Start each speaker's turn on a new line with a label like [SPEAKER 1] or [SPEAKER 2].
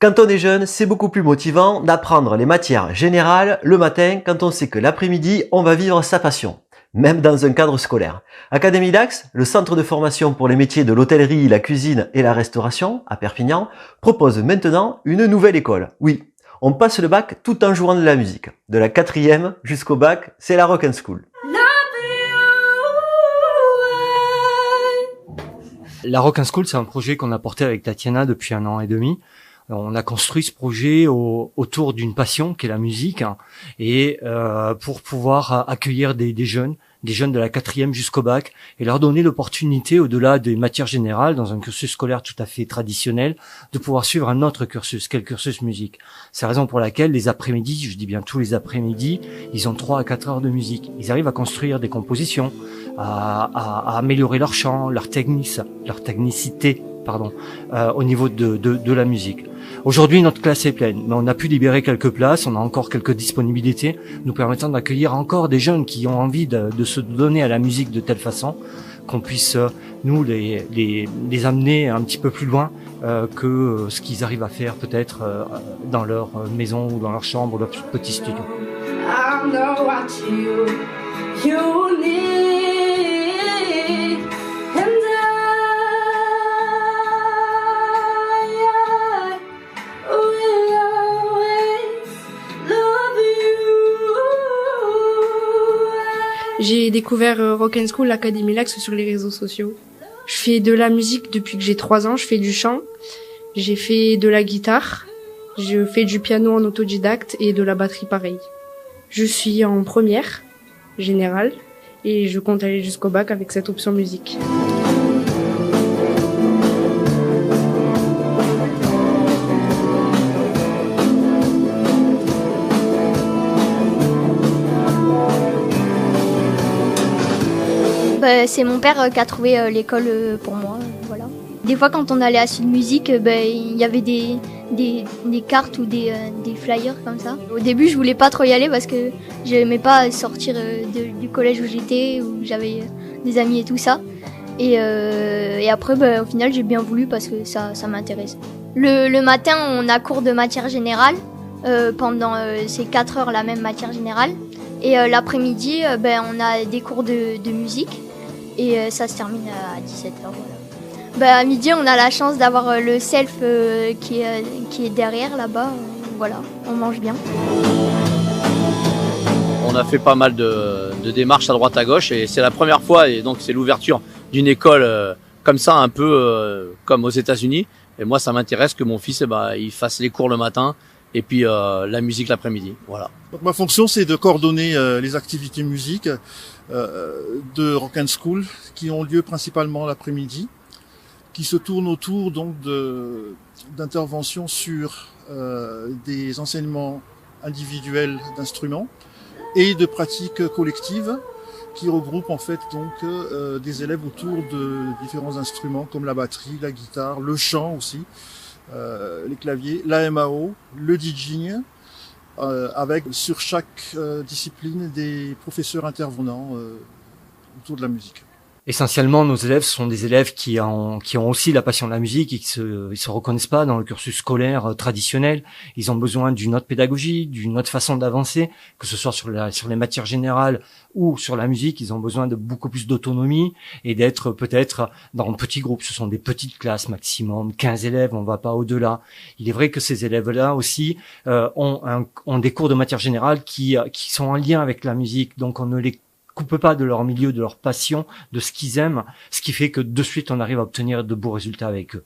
[SPEAKER 1] Quand on est jeune, c'est beaucoup plus motivant d'apprendre les matières générales le matin quand on sait que l'après-midi, on va vivre sa passion, même dans un cadre scolaire. Académie Dax, le centre de formation pour les métiers de l'hôtellerie, la cuisine et la restauration, à Perpignan, propose maintenant une nouvelle école. Oui, on passe le bac tout en jouant de la musique. De la 4e jusqu'au bac, c'est la Rock and School.
[SPEAKER 2] La Rock and School, c'est un projet qu'on a porté avec Tatiana depuis 1 an et demi. On a construit ce projet autour d'une passion qui est la musique, hein, et pour pouvoir accueillir des jeunes de la 4e jusqu'au bac et leur donner l'opportunité, au-delà des matières générales, dans un cursus scolaire tout à fait traditionnel, de pouvoir suivre un autre cursus, qu'est le cursus musique. C'est la raison pour laquelle les après-midi, je dis bien tous les après-midi, ils ont 3 à 4 heures de musique. Ils arrivent à construire des compositions, à améliorer leur chant, leur technicité, au niveau de la musique. Aujourd'hui, notre classe est pleine, mais on a pu libérer quelques places, on a encore quelques disponibilités, nous permettant d'accueillir encore des jeunes qui ont envie de se donner à la musique de telle façon qu'on puisse, nous, les amener un petit peu plus loin que ce qu'ils arrivent à faire peut-être dans leur maison ou dans leur chambre ou leur petit studio. I know what you need.
[SPEAKER 3] J'ai découvert Rock and School, l'Académie Dax sur les réseaux sociaux. Je fais de la musique depuis que j'ai 3 ans, je fais du chant, j'ai fait de la guitare, je fais du piano en autodidacte et de la batterie pareil. Je suis en première, générale, et je compte aller jusqu'au bac avec cette option musique.
[SPEAKER 4] C'est mon père qui a trouvé l'école pour moi, voilà. Des fois, quand on allait à Sud Musique, il y avait des cartes ou des flyers comme ça. Au début, je voulais pas trop y aller parce que j'aimais pas sortir du collège où j'étais, où j'avais des amis et tout ça. Et après, au final, j'ai bien voulu parce que ça m'intéresse. Le matin, on a cours de matière générale pendant ces 4 heures, la même matière générale. Et l'après-midi, on a des cours de musique. Et ça se termine à 17h. Voilà. À midi, on a la chance d'avoir le self qui est derrière là-bas. Voilà, on mange bien.
[SPEAKER 5] On a fait pas mal de démarches à droite à gauche et c'est la première fois et donc c'est l'ouverture d'une école comme ça, un peu comme aux États-Unis. Et moi, ça m'intéresse que mon fils il fasse les cours le matin et puis la musique l'après-midi. Voilà.
[SPEAKER 6] Donc, ma fonction, c'est de coordonner les activités musique de Rock and School qui ont lieu principalement l'après-midi, qui se tournent autour donc d'interventions sur des enseignements individuels d'instruments et de pratiques collectives qui regroupent en fait donc des élèves autour de différents instruments comme la batterie, la guitare, le chant aussi, les claviers, la MAO, le DJing, avec sur chaque discipline des professeurs intervenants autour de la musique.
[SPEAKER 2] Essentiellement, nos élèves sont des élèves qui ont aussi la passion de la musique et ils se reconnaissent pas dans le cursus scolaire traditionnel. Ils ont besoin d'une autre pédagogie, d'une autre façon d'avancer, que ce soit sur les matières générales ou sur la musique. Ils ont besoin de beaucoup plus d'autonomie et d'être peut-être dans petits groupes. Ce sont des petites classes, maximum 15 élèves, on va pas au-delà. Il est vrai que ces élèves-là aussi ont des cours de matière générale qui sont en lien avec la musique, donc on ne les coupe pas de leur milieu, de leur passion, de ce qu'ils aiment, ce qui fait que de suite on arrive à obtenir de beaux résultats avec eux.